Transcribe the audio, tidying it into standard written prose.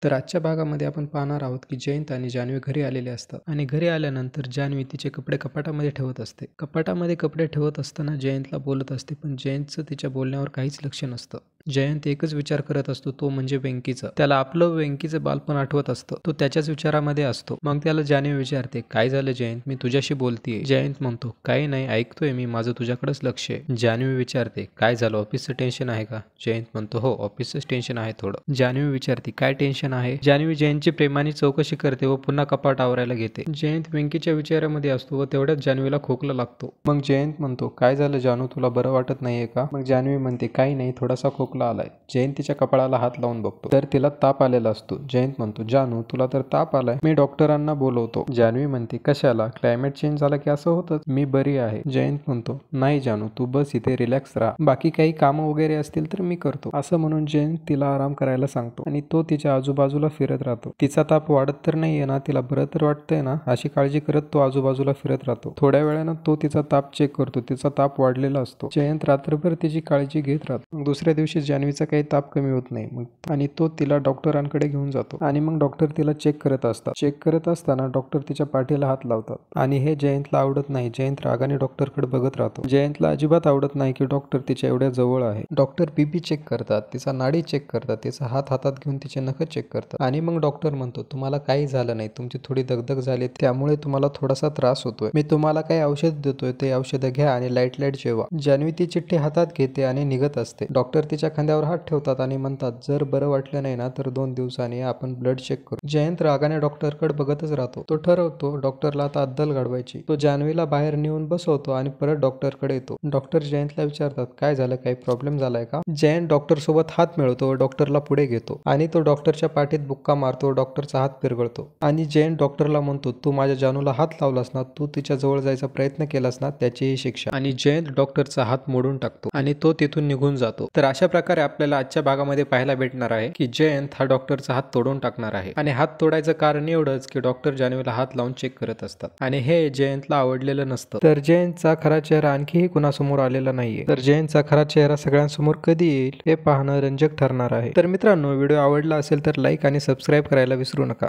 तर आजच्या भागामध्ये आपण पाहणार आहोत की जयंत आणि जान्हवी घरी आलेले असतात आणि घरी आल्यानंतर जान्हवी तिचे कपडे कपाटामध्ये ठेवत असते. कपाटामध्ये कपडे ठेवत असताना जयंतला बोलत असते, पण जयंतचं तिच्या बोलण्यावर काहीच लक्ष नसतं. जयंत एकच विचार करत असतो, तो म्हणजे वेंकीचा. त्याला आपलं वेंकीचं बालपण आठवत असतं. तो त्याच्याच विचारामध्ये असतो. मग त्याला जान्हवी विचारते, काय झालं जयंत, मी तुझ्याशी बोलतीये. जयंत म्हणतो, काही नाही, ऐकतोय मी, माझं तुझ्याकडेच लक्ष आहे. जान्हवी विचारते, काय झालं, ऑफिसचं टेन्शन आहे का? जयंत म्हणतो, हो, ऑफिसचं टेन्शन आहे थोडं. जान्हवी विचारते, काय टेन्शन आहे? जान्हवी जयंतची प्रेमाने चौकशी करते व पुन्हा कपाट आवरायला घेते. जयंत वेंकीच्या विचारामध्ये असतो व तेवढ्याच जान्हवीला खोकला लागतो. मग जयंत म्हणतो, काय झालं जानू, तुला बरं वाटत नाहीये का? मग जान्हवी म्हणते, काही नाही, थोडासा खोकला आलाय. जयंत तिच्या कपाळाला हात लावून बघतो तर तिला ताप आलेला असतो. जयंत म्हणतो, जानू तुला तर ताप आलाय, मी डॉक्टरांना बोलवतो. जान्हवी म्हणते, कशाला, क्लायमेट चेंज झाला की असं होतं, मी बरी आहे. जयंत म्हणतो, नाही जानू, तू बस इथे रिलॅक्स राहा, बाकी काही कामं वगैरे असतील तर मी करतो. असं म्हणून जयंत तिला आराम करायला सांगतो आणि तो तिच्या आजूबाजूला फिरत राहतो. तिचा ताप वाढत तर नाहीये ना, तिला बरं तर वाटतंय ना, अशी काळजी करत तो आजूबाजूला फिरत राहतो. थोड्या वेळानं तो तिचा ताप चेक करतो. तिचा ताप वाढलेला असतो. जयंत रात्रभर तिची काळजी घेत राहतो. दुसऱ्या दिवशी जान्हवीचा काही ताप कमी होत नाही आणि तो तिला डॉक्टरांकडे घेऊन जातो आणि मग डॉक्टर तिला चेक करत असतात. चेक करत असताना डॉक्टर तिच्या पाठीला हात लावतात आणि हे जयंतला आवडत नाही. जयंत रागाने डॉक्टरकडे बघत राहतो. जयंतला अजिबात आवडत नाही की डॉक्टर तिच्या एवढ्या जवळ आहे. डॉक्टर बीपी चेक करतात, तिचा नाडी चेक करतात, तिचा हात हातात घेऊन तिचे नख चेक करतात आणि मग डॉक्टर म्हणतो, तुम्हाला काही झालं नाही, तुमची थोडी दगदग झाली, त्यामुळे तुम्हाला थोडासा त्रास होतोय. मी तुम्हाला काही औषध देतोय, ते औषधं घ्या आणि लाईट जेवा. जान्हवी ती चिठ्ठी हातात घेते आणि निघत असते. डॉक्टर तिच्या खांद्यावर हात ठेवतात आणि म्हणतात, जर बरं वाटलं नाही ना तर 2 दिवसांनी आपण ब्लड चेक करू. जयंत रागाने डॉक्टरकडे बघतच राहतो. तो ठरवतो डॉक्टरला आता अद्दल घडवायची. तो जान्हवीला बाहेर नेऊन बसवतो आणि परत डॉक्टरकडे येतो. डॉक्टर जयंतला विचारतात, काय झालं, काही प्रॉब्लेम झालाय का? जयंत डॉक्टर सोबत हात मिळवतो, डॉक्टरला पुढे घेतो आणि तो डॉक्टरच्या पाठीत बुक्का मारतो. डॉक्टरचा हात पिरगळतो आणि जयंत डॉक्टरला म्हणतो, तू माझ्या जानूला हात लावलास ना, तू तिच्या जवळ जायचा प्रयत्न केलास ना, त्याची ही शिक्षा. आणि जयंत डॉक्टरचा हात मोडून टाकतो आणि तो तिथून निघून जातो. तर अशा प्रकारे आपल्याला आजच्या भागामध्ये पाहायला भेटणार आहे की जयंत हा डॉक्टरचा हात तोडून टाकणार आहे आणि हात तोडायचं कारण एवढंच की डॉक्टर जान्हवीला हात लावून चेक करत असतात आणि हे जयंतला आवडलेलं नसतं. तर जयंतचा खरा चेहरा आणखीही कुणासमोर आलेला नाहीये. तर जयंतचा खरा चेहरा सगळ्यांसमोर कधी येईल हे पाहणं रंजक ठरणार आहे. तर मित्रांनो, व्हिडिओ आवडला असेल तर लाईक आणि सबस्क्राईब करायला विसरू नका.